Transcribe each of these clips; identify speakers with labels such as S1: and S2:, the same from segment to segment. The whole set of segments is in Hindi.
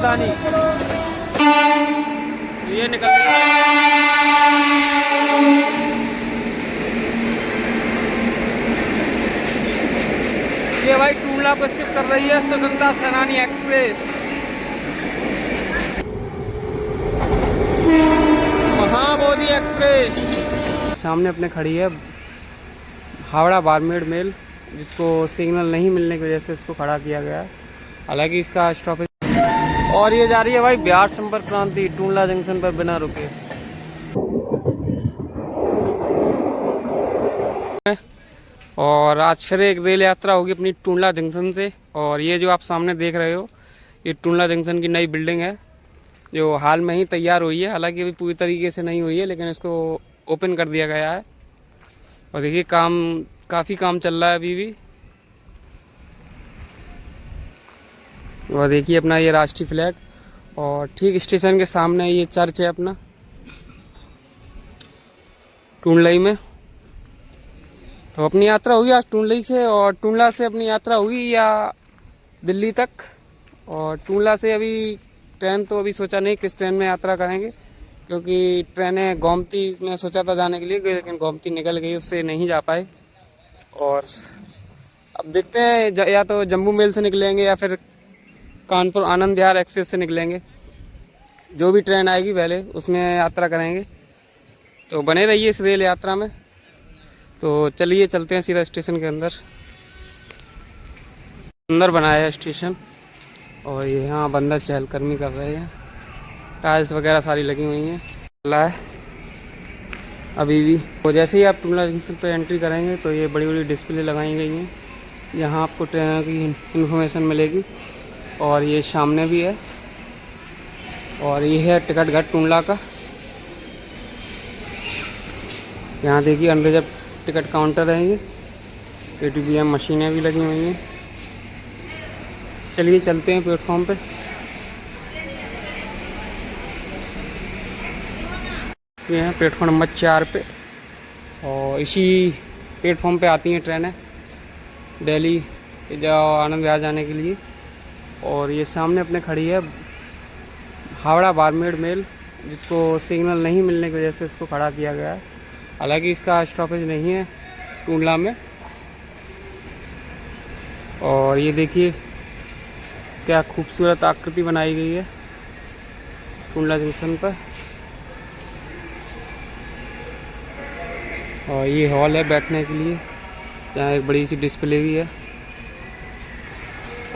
S1: राजधानी। ये निकल गया। ये भाई टूंडला को शिफ्ट कर रही है स्वतंत्रता सेनानी एक्सप्रेस। महाबोधि एक्सप्रेस सामने अपने खड़ी है हावड़ा बारमेर मेल, जिसको सिग्नल नहीं मिलने की वजह से इसको खड़ा किया गया है। हालांकि इसका स्टॉपेज। और ये जा रही है भाई बिहार संपर्क क्रांति टूंडला जंक्शन पर बिना रुके। और आज फिर एक रेल यात्रा होगी अपनी टूंडला जंक्शन से। और ये जो आप सामने देख रहे हो ये टूंडला जंक्शन की नई बिल्डिंग है जो हाल में ही तैयार हुई है। हालांकि अभी पूरी तरीके से नहीं हुई है, लेकिन इसको ओपन कर दिया गया है। और देखिए काफ़ी काम चल रहा है अभी भी। और देखिए अपना ये राष्ट्रीय फ्लैग, और ठीक स्टेशन के सामने ये चर्च है अपना टूंडलाई में। तो अपनी यात्रा हुई आज टूंडलाई से, और टूंडला से अपनी यात्रा हुई या दिल्ली तक। और टूंडला से अभी ट्रेन तो अभी सोचा नहीं किस ट्रेन में यात्रा करेंगे, क्योंकि ट्रेनें गोमती में सोचा था जाने के लिए, लेकिन गोमती निकल गई, उससे नहीं जा पाए। और अब देखते हैं या तो जम्मू मेल से निकलेंगे या फिर कानपुर आनंद विहार एक्सप्रेस से निकलेंगे। जो भी ट्रेन आएगी पहले उसमें यात्रा करेंगे। तो बने रहिए इस रेल यात्रा में। तो चलिए चलते हैं सीधा स्टेशन के अंदर बनाया है स्टेशन। और ये यहाँ बंदर चहलकदमी कर रहे हैं, टाइल्स वगैरह सारी लगी हुई हैं। चला है अभी भी। तो जैसे ही आप टूंडला जंक्शन पर एंट्री करेंगे तो ये बड़ी बड़ी डिस्प्ले लगाई गई हैं, यहाँ आपको ट्रेन की इन्फॉर्मेशन मिलेगी। और ये सामने भी है। और ये है टिकट घर टूंडला का। यहाँ देखिए अनरिजर्व टिकट काउंटर है ये। ATM मशीनें भी लगी हुई हैं। चलिए चलते हैं प्लेटफॉर्म पे। ये है प्लेटफॉर्म नंबर 4 पे, और इसी प्लेटफॉर्म पे आती हैं ट्रेनें दिल्ली के जाओ आनंद विहार जाने के लिए। और ये सामने अपने खड़ी है हावड़ा बारमेर मेल, जिसको सिग्नल नहीं मिलने की वजह से इसको खड़ा किया गया है। हालांकि इसका स्टॉपेज नहीं है टूंडला में। और ये देखिए क्या खूबसूरत आकृति बनाई गई है टूंडला जंक्शन पर। और ये हॉल है बैठने के लिए, यहाँ एक बड़ी सी डिस्प्ले भी है।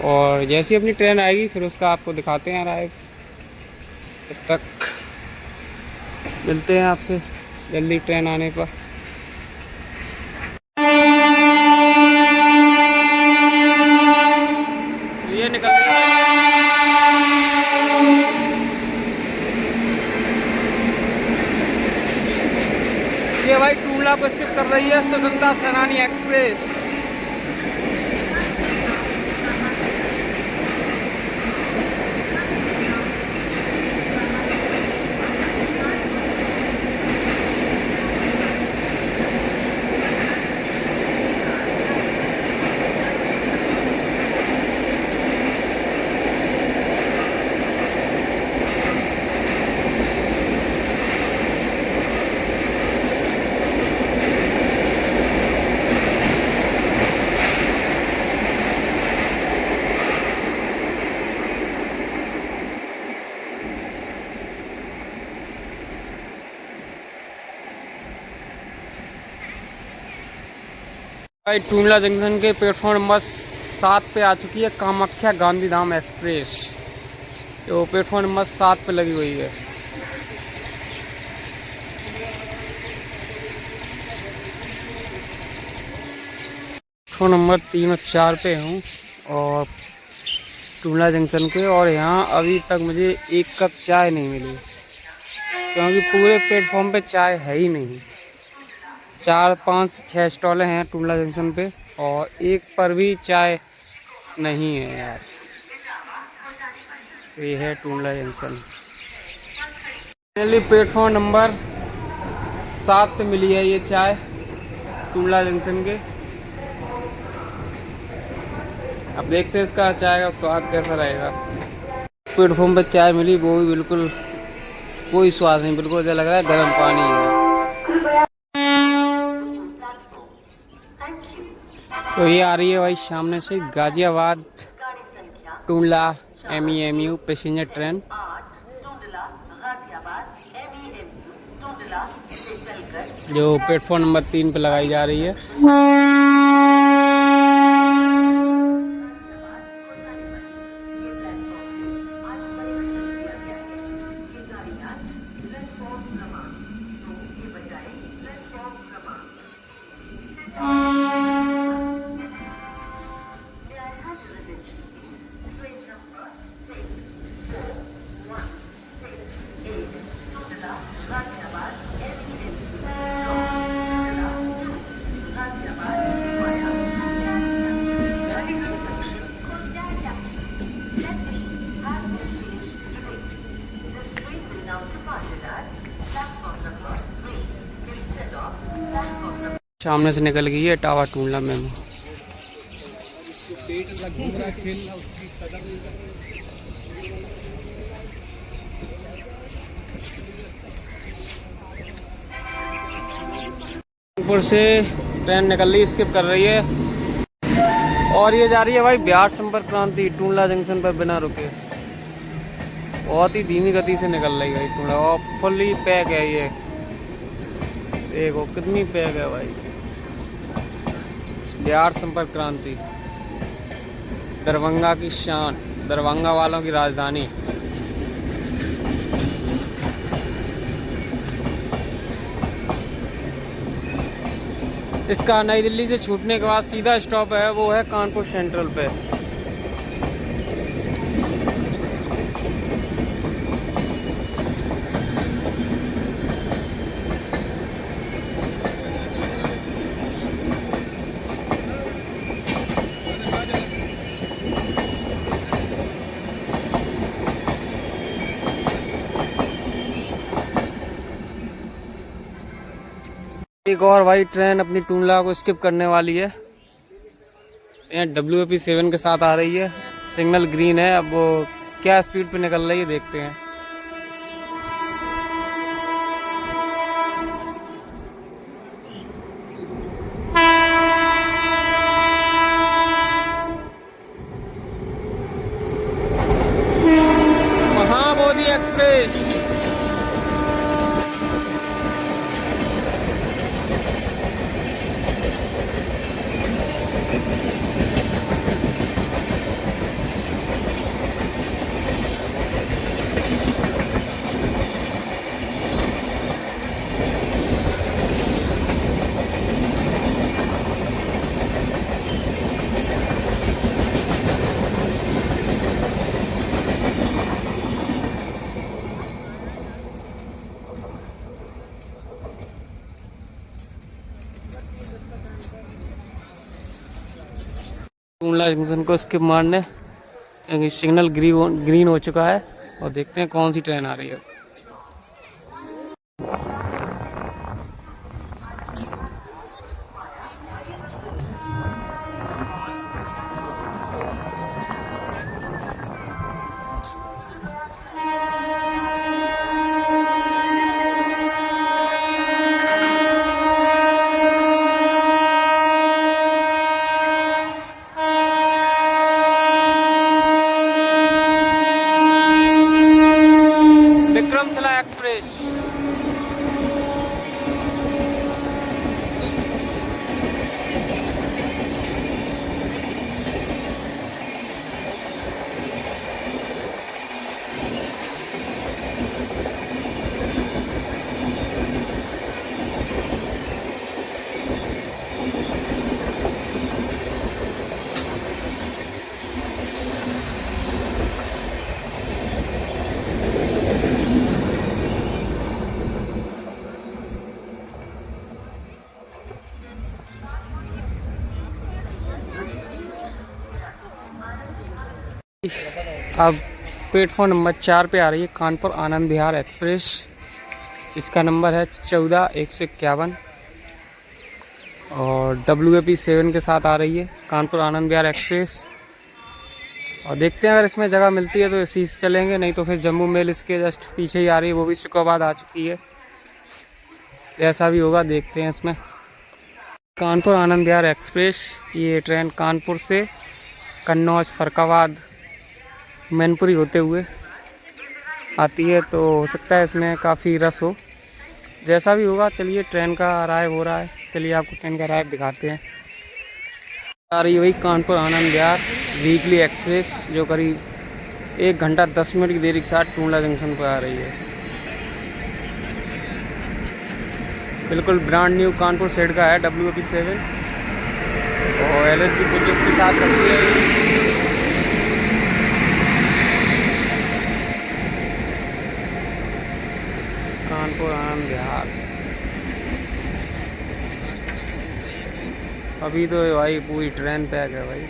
S1: और जैसी अपनी ट्रेन आएगी फिर उसका आपको दिखाते हैं राइड। तब तक मिलते हैं आपसे जल्दी ट्रेन आने पर। ये निकल गया। ये भाई टूंडला को शिफ्ट कर रही है स्वतंत्रता सेनानी एक्सप्रेस। भाई टूंडला जंक्शन के प्लेटफॉर्म नंबर 7 पे आ चुकी है कामाख्या गांधीधाम एक्सप्रेस, जो प्लेटफॉर्म नंबर 7 पे लगी हुई है। प्लेटफॉर्म नंबर 3 और 4 पे हूँ और टूंडला जंक्शन के। और यहाँ अभी तक मुझे एक कप चाय नहीं मिली, क्योंकि पूरे प्लेटफॉर्म पे चाय है ही नहीं। 4, 5, 6 स्टॉलें हैं टूंडला जंक्शन पे, और एक पर भी चाय नहीं है यार। तो ये है Tundla junction. Finally platform number 7 पे मिली है ये चाय टूंडला जंक्शन के। अब देखते हैं इसका चाय का स्वाद कैसा रहेगा। प्लेटफॉर्म पर चाय मिली, वो भी बिल्कुल कोई स्वाद नहीं, बिल्कुल ऐसा लग रहा है गर्म पानी है। तो ये आ रही है भाई सामने से Ghaziabad Tundla MEMU passenger train. जो प्लेटफॉर्म नंबर 3 पे लगाई जा रही है। सामने से निकल गई है टावा टूंडला मेमो। ऊपर से ट्रेन निकल रही, स्किप कर रही है और ये जा रही है भाई बिहार संपर्क क्रांति टूंडला जंक्शन पर बिना रुके। बहुत ही धीमी गति से निकल रही है टूंडला और फुल्ली पैक है ये। देखो कितनी पैक है भाई। बिहार संपर्क क्रांति, दरभंगा की शान, दरभंगा वालों की राजधानी। इसका नई दिल्ली से छूटने के बाद सीधा स्टॉप है वो है कानपुर सेंट्रल पे। एक और भाई ट्रेन अपनी टूंडला को स्किप करने वाली है। यहाँ WAP7 के साथ आ रही है, सिग्नल ग्रीन है। अब वो क्या स्पीड पे निकल रही है देखते हैं। महाबोधि एक्सप्रेस। टूंडला जंक्शन को स्किप मारने सिग्नल ग्रीन हो चुका है और देखते हैं कौन सी ट्रेन आ रही है। विक्रमशिला एक्सप्रेस। अब प्लेटफॉर्म नंबर 4 पे आ रही है कानपुर आनंद विहार एक्सप्रेस। इसका नंबर है 14151 और WAP7 के साथ आ रही है कानपुर आनंद विहार एक्सप्रेस। और देखते हैं अगर इसमें जगह मिलती है तो इसी से चलेंगे, नहीं तो फिर जम्मू मेल इसके जस्ट पीछे ही आ रही है, वो भी शुक्रवार आ चुकी है। ऐसा भी होगा, देखते हैं इसमें। कानपुर आनंद विहार एक्सप्रेस, ये ट्रेन कानपुर से कन्नौज, फरक्काबाद, मैनपुरी होते हुए आती है, तो हो सकता है इसमें काफ़ी रस हो। जैसा भी होगा चलिए, ट्रेन का अराइव हो रहा है, चलिए आपको ट्रेन का अराइव दिखाते हैं। आ रही है वही कानपुर आनंद विहार वीकली एक्सप्रेस, जो करीब 1 घंटा 10 मिनट की देरी के साथ टूंडला जंक्शन पर आ रही है। बिल्कुल ब्रांड न्यू कानपुर सेट का है, WP7 और LHB कोचेस के साथ चलती है। कानपुर आनंद विहार अभी तो भाई पूरी ट्रेन पैक है भाई।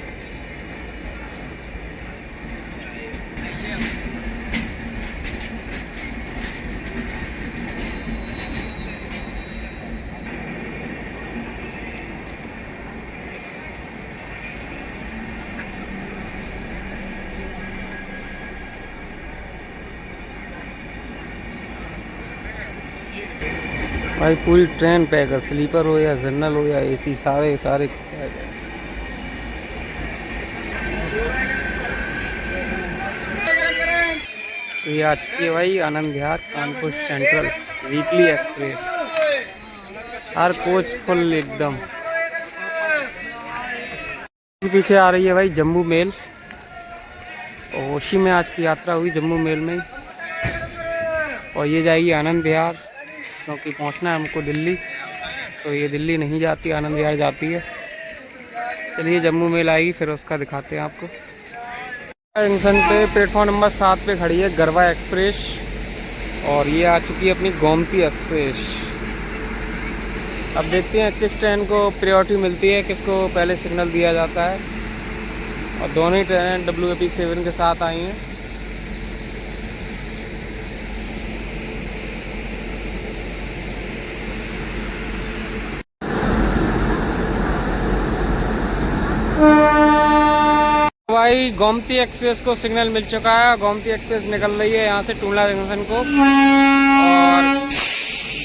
S1: भाई पूरी ट्रेन पैक है, स्लीपर हो या जनरल हो या AC, सारे पैक है। तो ये आ चुकी है भाई Anand Vihar Kanpur central weekly express, हर कोच फुल एकदम। पीछे आ रही है भाई जम्मू मेल, और उसी में आज की यात्रा हुई जम्मू मेल में ही। और ये जाएगी आनंद विहार, क्योंकि पहुंचना है हमको दिल्ली, तो ये दिल्ली नहीं जाती, आनंद विहार जाती है। चलिए जम्मू मेल आएगी फिर उसका दिखाते हैं आपको। जंक्शन पे प्लेटफॉर्म नंबर 7 पे खड़ी है गरवा एक्सप्रेस, और ये आ चुकी है अपनी गोमती एक्सप्रेस। अब देखते हैं किस ट्रेन को प्रायोरिटी मिलती है, किसको पहले सिग्नल दिया जाता है। और दोनों ही ट्रेनें WP7 के साथ आई हैं। भाई गोमती एक्सप्रेस को सिग्नल मिल चुका है, गोमती एक्सप्रेस निकल रही है यहाँ से टूंडला जंक्शन को, और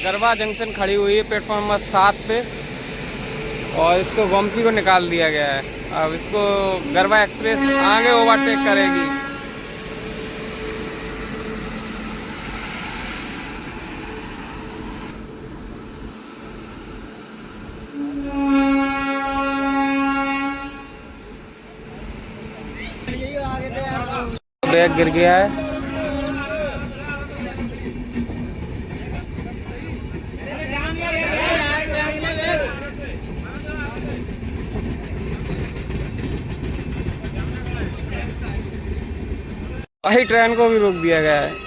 S1: गरवा जंक्शन खड़ी हुई है प्लेटफॉर्म नंबर 7 पे, और इसको गोमती को निकाल दिया गया है। अब इसको गरवा एक्सप्रेस आगे ओवरटेक करेगी। बैग गिर गया है। वही ट्रेन को भी रोक दिया गया है।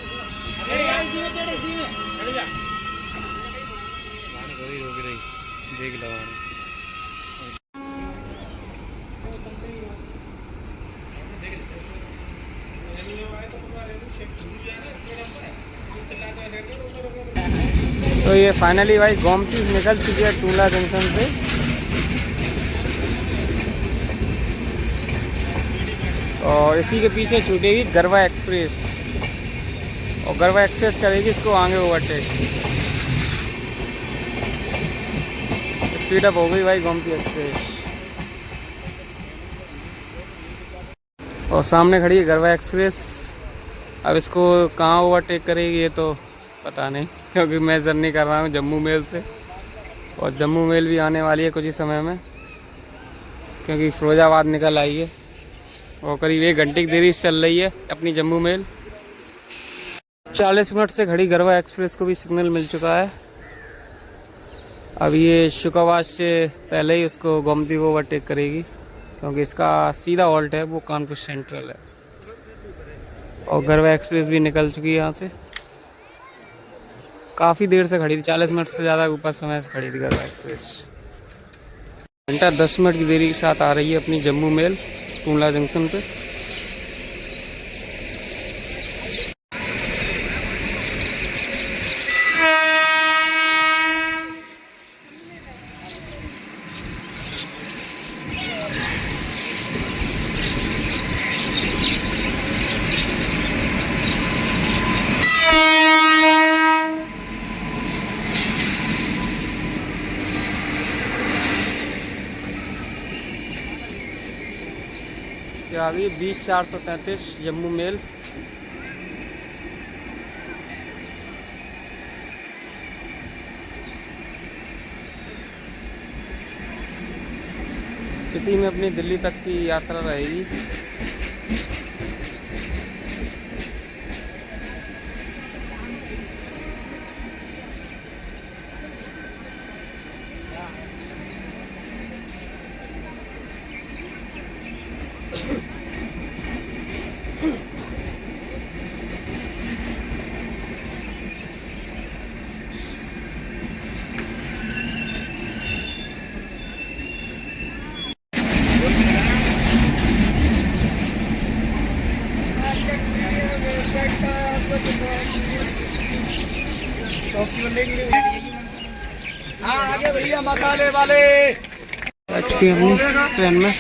S1: तो ये फाइनली भाई गोमती निकल चुकी है टूंडला जंक्शन से, और इसी के पीछे छूटेगी गरवा एक्सप्रेस, और गरवा एक्सप्रेस करेगी इसको आगे ओवरटेक। स्पीड अप हो गई भाई गोमती एक्सप्रेस, और सामने खड़ी है गरवा एक्सप्रेस। अब इसको कहाँ ओवरटेक करेगी ये तो पता नहीं, क्योंकि मैं जर्नी कर रहा हूँ जम्मू मेल से, और जम्मू मेल भी आने वाली है कुछ ही समय में, क्योंकि फिरोजाबाद निकल आई है, और करीब 1 घंटे की देरी से चल रही है अपनी जम्मू मेल। 40 मिनट से खड़ी गरवा एक्सप्रेस को भी सिग्नल मिल चुका है। अब ये शुक्रवार से पहले ही उसको गोमती को ओवरटेक करेगी, क्योंकि इसका सीधा हॉल्ट है वो कानपुर सेंट्रल है। और गरवा एक्सप्रेस भी निकल चुकी है यहाँ से, काफ़ी देर से खड़ी थी, 40 मिनट से ज़्यादा ऊपर समय से खड़ी थी गरवा एक्सप्रेस। घंटा 10 मिनट की देरी के साथ आ रही है अपनी जम्मू मेल टूंडला जंक्शन पे। ये आ गई 20-433 जम्मू मेल। इसी में अपनी दिल्ली तक की यात्रा रहेगी।
S2: आगे भैया मसाले वाले
S1: बैठ चुके हैं अपनी ट्रेन में।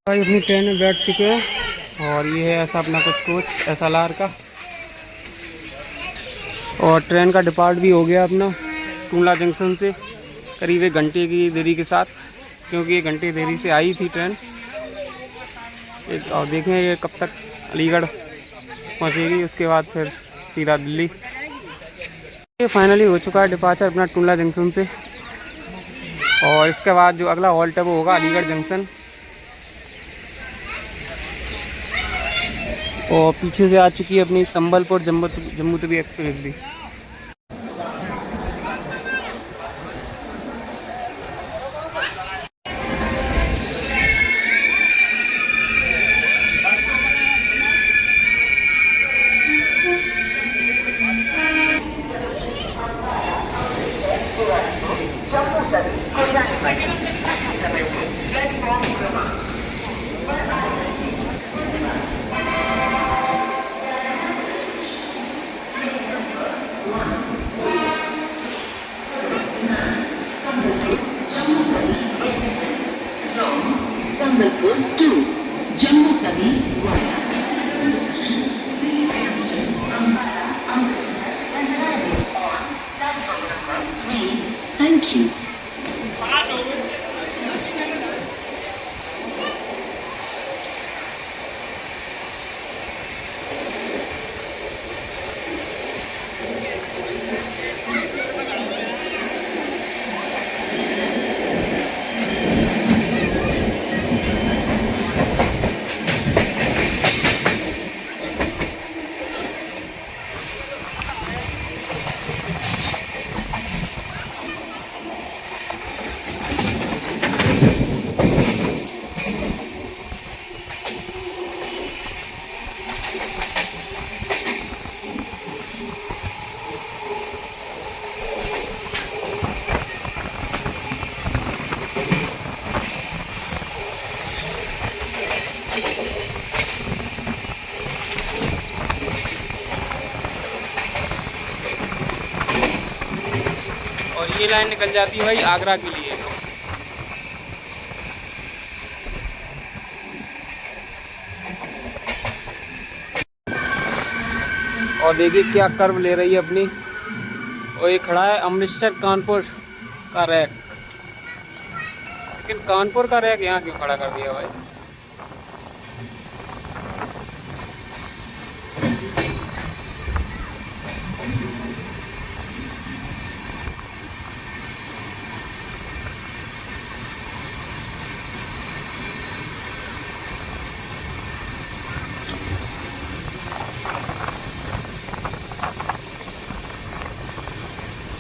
S1: भाई अपनी ट्रेन में बैठ चुके हैं और ये है ऐसा अपना कुछ कोच SLR का। और ट्रेन का डिपार्ट भी हो गया अपना टूंडला जंक्शन से करीब 1 घंटे की देरी के साथ, क्योंकि 1 घंटे देरी से आई थी ट्रेन। और देखें ये कब तक अलीगढ़ पहुंचेगी, उसके बाद फिर सीधा दिल्ली। ये फाइनली हो चुका है डिपार्चर अपना टूंडला जंक्शन से। और इसके बाद जो अगला हॉल्ट है वो होगा अलीगढ़ जंक्शन। और पीछे से आ चुकी है अपनी संबलपुर जम्मू तवी एक्सप्रेस भी।
S3: Sambalpur to Jammu Tawi Waya. Thank you.
S1: ये लाइन निकल जाती है भाई आगरा के लिए। और देखिए क्या कर्व ले रही है अपनी। और ये खड़ा है अमृतसर कानपुर का रैक। लेकिन कानपुर का रैक यहाँ क्यों खड़ा कर दिया भाई?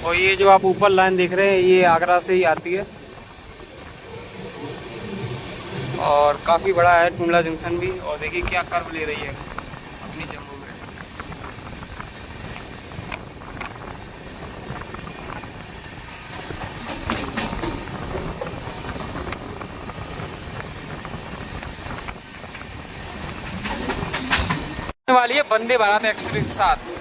S1: और ये जो आप ऊपर लाइन देख रहे हैं ये आगरा से ही आती है। और काफ़ी बड़ा है टूंडला जंक्शन भी। और देखिए क्या कर्व ले रही है अपनी जम्मू में। वाली है वंदे भारत एक्सप्रेस 7।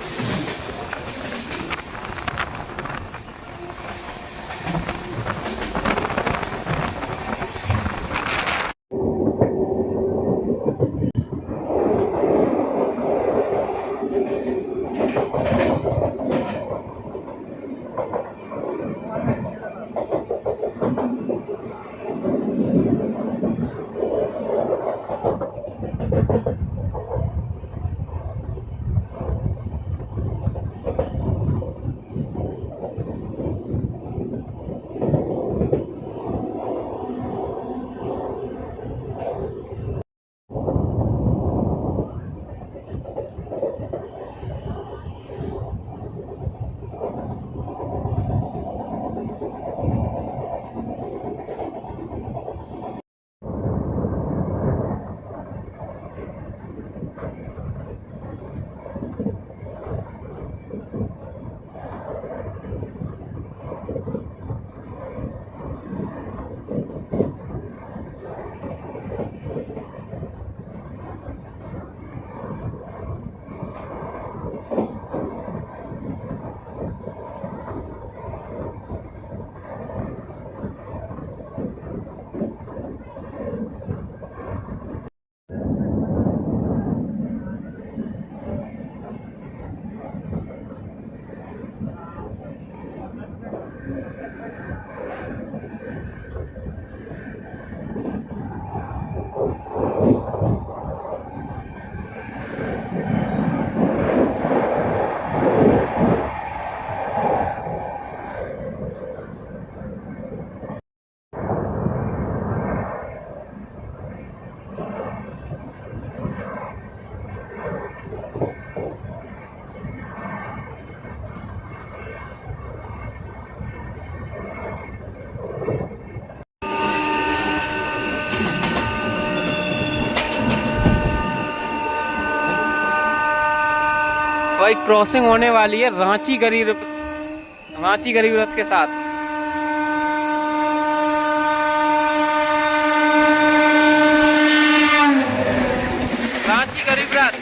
S1: भाई क्रॉसिंग होने वाली है रांची गरीब रथ के साथ। रांची गरीब रथ।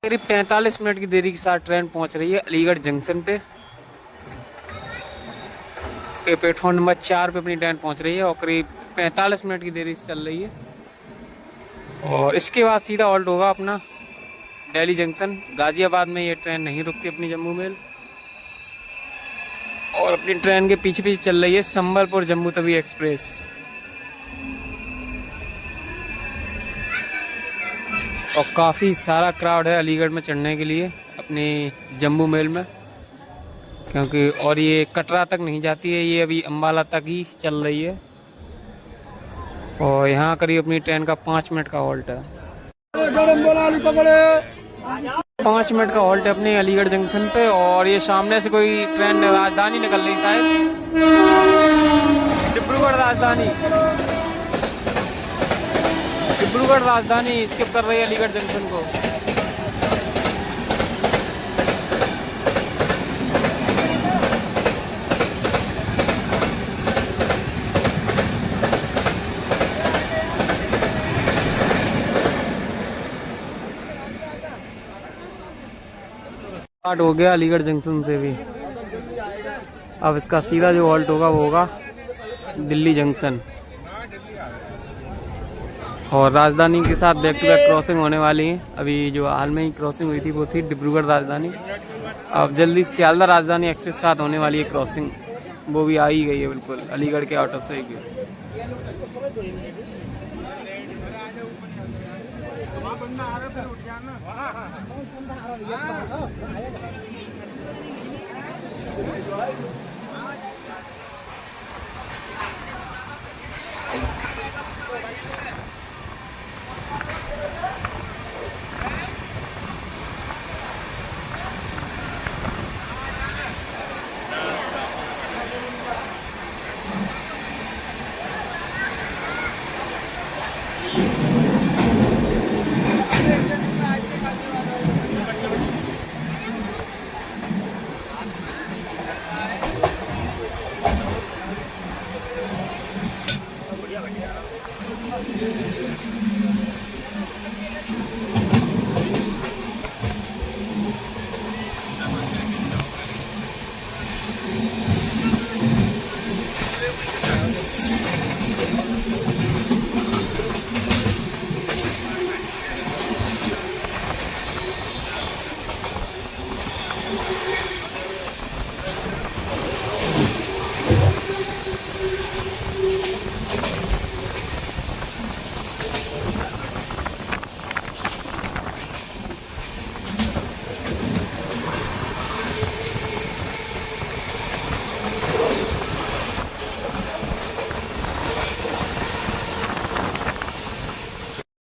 S1: करीब 45 मिनट की देरी के साथ ट्रेन पहुंच रही है अलीगढ़ जंक्शन पे। प्लेटफॉर्म नंबर 4 पे अपनी ट्रेन पहुंच रही है और करीब 45 मिनट की देरी से चल रही है। और इसके बाद सीधा हॉल्ट होगा अपना दिल्ली जंक्शन। गाजियाबाद में ये ट्रेन नहीं रुकती अपनी जम्मू मेल। और अपनी ट्रेन के पीछे पीछे चल रही है संबलपुर जम्मू तवी एक्सप्रेस। और काफ़ी सारा क्राउड है अलीगढ़ में चढ़ने के लिए अपनी जम्मू मेल में, क्योंकि और ये कटरा तक नहीं जाती है, ये अभी अम्बाला तक ही चल रही है। और यहाँ करीब अपनी ट्रेन का 5 मिनट का हॉल्ट है। 5 मिनट का हॉल्ट है अपने अलीगढ़ जंक्शन पे। और ये सामने से कोई ट्रेन राजधानी निकल रही शायद, डिब्रूगढ़ राजधानी स्किप कर रही है अलीगढ़ जंक्शन को। स्टार्ट हो गया अलीगढ़ जंक्शन से भी। अब इसका सीधा जो हॉल्ट होगा वो होगा दिल्ली जंक्शन। और राजधानी के साथ बैक टू बैक क्रॉसिंग होने वाली है। अभी जो हाल में ही क्रॉसिंग हुई थी वो थी डिब्रूगढ़ राजधानी। अब जल्दी सियालदा राजधानी एक्सप्रेस साथ होने वाली है क्रॉसिंग, वो भी आ ही गई है बिल्कुल अलीगढ़ के आउटर से ही।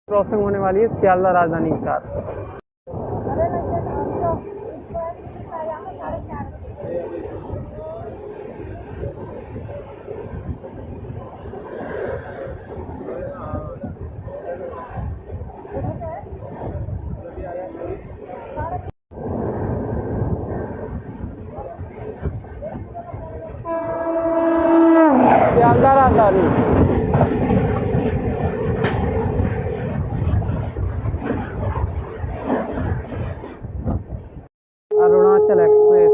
S1: क्रॉसिंग होने वाली है सियालदा राजधानी के साथ। सियालदा राजधानी अरुणाचल एक्सप्रेस।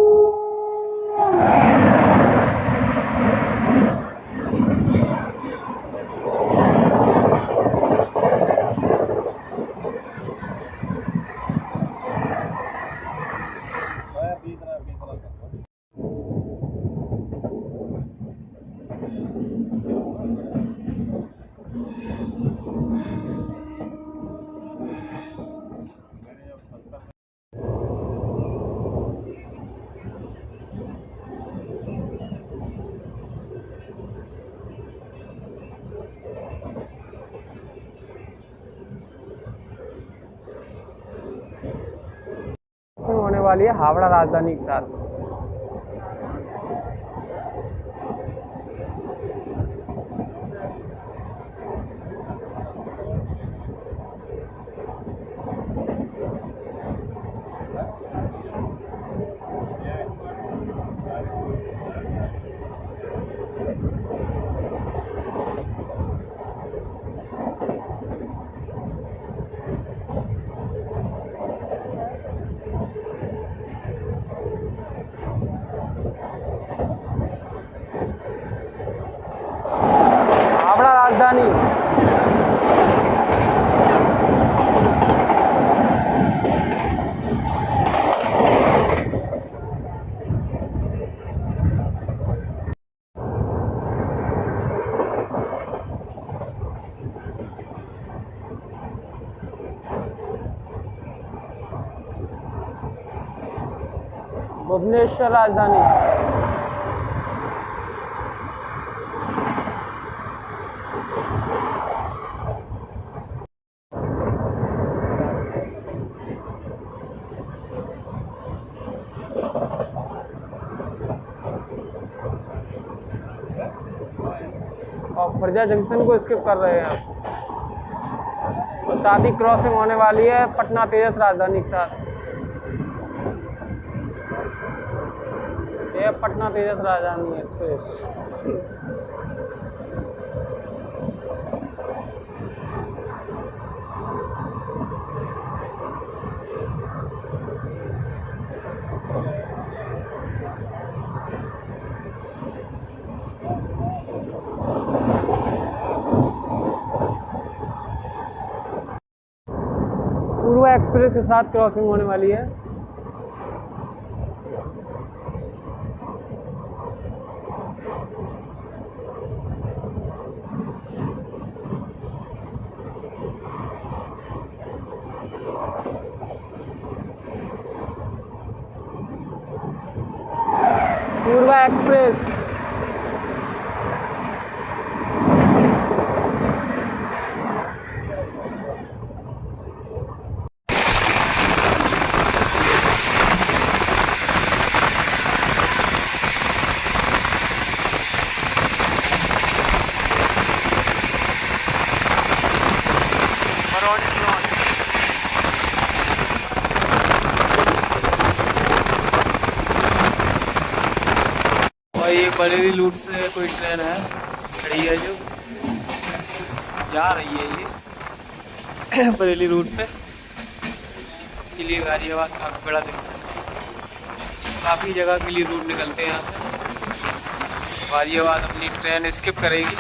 S1: होने वाली है हावड़ा राजधानी के साथ। भुवनेश्वर राजधानी। और फरजा जंक्शन को स्किप कर रहे हैं आप। तो साथ ही क्रॉसिंग होने वाली है पटना तेजस राजधानी के साथ। ये पटना तेजस राजधानी एक्सप्रेस। पूर्वा एक्सप्रेस के साथ क्रॉसिंग होने वाली है। पूर्वा एक्सप्रेस। और ये बरेली रूट से कोई ट्रेन है खड़ी है जो जा रही है ये बरेली रूट पे, इसीलिए गाजियाबाद काफ़ी बड़ा जंक्शन है। काफ़ी जगह के लिए रूट निकलते हैं यहाँ से। गाजियाबाद अपनी ट्रेन स्किप करेगी।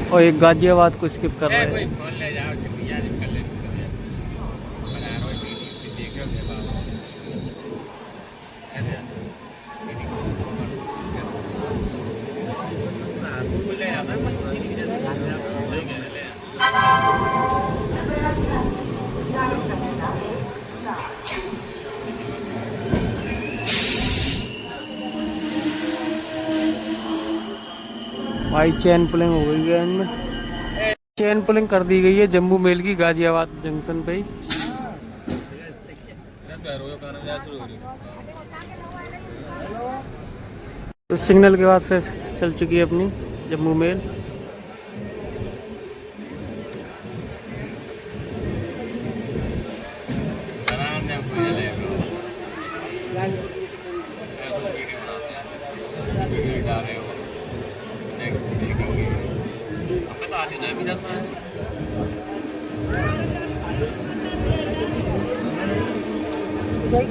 S1: और एक गाजियाबाद को स्किप कर रहे हैं। भाई चैन पुलिंग हो गई है इनमें। चैन पुलिंग कर दी गई है जम्मू मेल की गाजियाबाद जंक्शन पे ही। तो सिग्नल के बाद से चल चुकी है अपनी जम्मू मेल।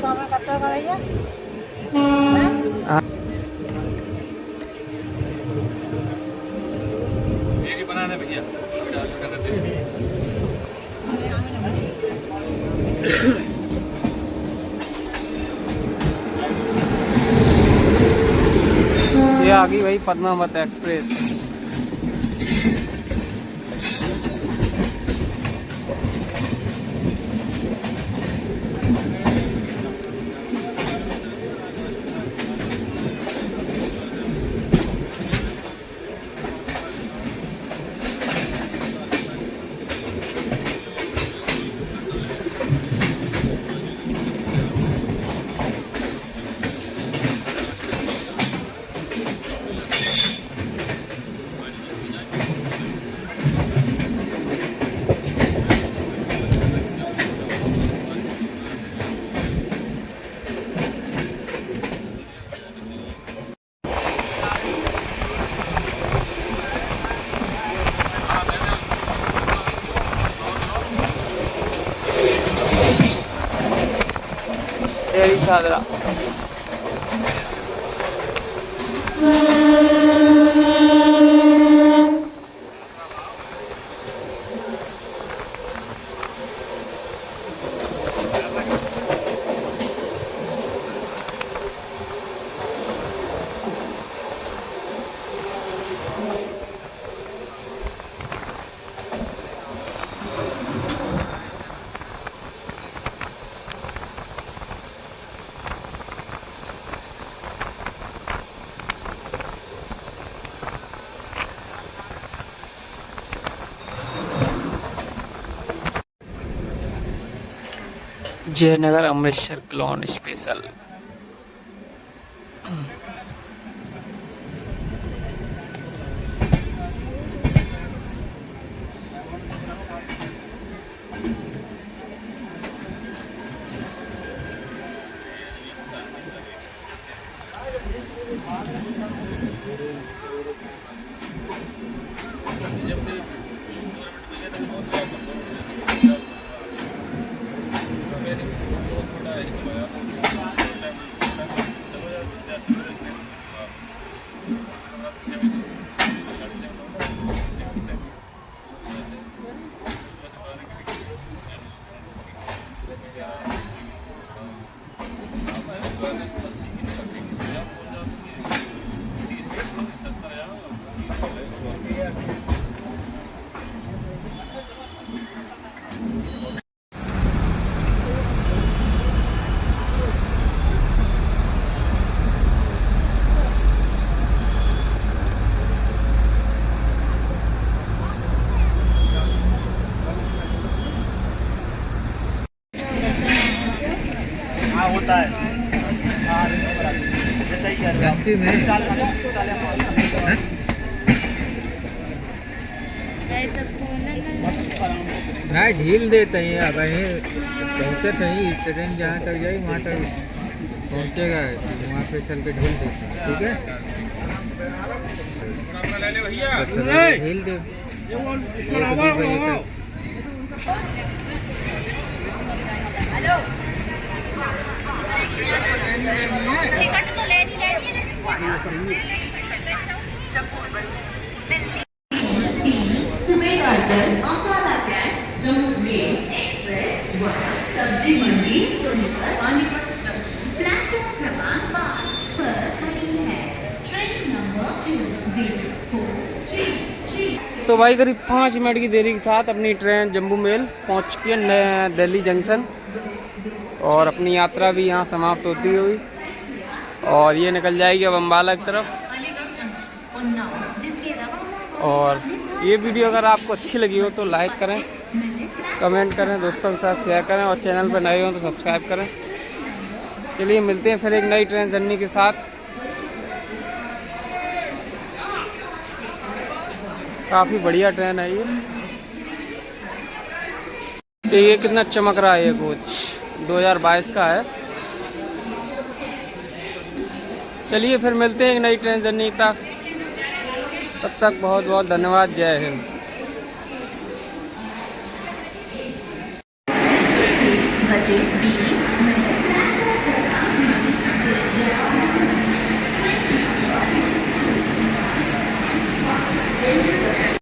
S4: काम करता होगा भैया।
S2: बनाना भैया
S1: ये आ गई भाई Padmavat express. Shahdara. Jaynagar Amritsar clone special.
S2: होता है
S5: नहीं ढील देते हैं अब पहुँचे नहीं ट्रेन जहाँ तक जाए वहाँ तक पहुँचेगा वहाँ पे चल के ढील देते हैं। ठीक है ढील दे
S6: टिकट तो लेनी है।
S3: Sumergarh Ambala cantt Jammu mail express द्वारा सब्जी मंडी सोनीपत पानीपत प्लेटफॉर्म क्रमांक 5 पर खड़ी है ट्रेन नंबर 2043।
S1: तो भाई करीब 5 मिनट की देरी के साथ अपनी ट्रेन जम्मू मेल पहुंच चुकी है दिल्ली जंक्शन और अपनी यात्रा भी यहाँ समाप्त होती हुई और ये निकल जाएगी अब अम्बाला की तरफ। और ये वीडियो अगर आपको अच्छी लगी हो तो लाइक करें, कमेंट करें, दोस्तों के साथ शेयर करें और चैनल पर नए हो तो सब्सक्राइब करें। चलिए मिलते हैं फिर एक नई ट्रेन जर्नी के साथ। काफ़ी बढ़िया ट्रेन है ये कितना चमक रहा है ये कोच 2022 का है। चलिए फिर मिलते हैं एक नई ट्रेन जर्नी तक, तब तक बहुत बहुत धन्यवाद। जय हिंद।
S3: बजे 20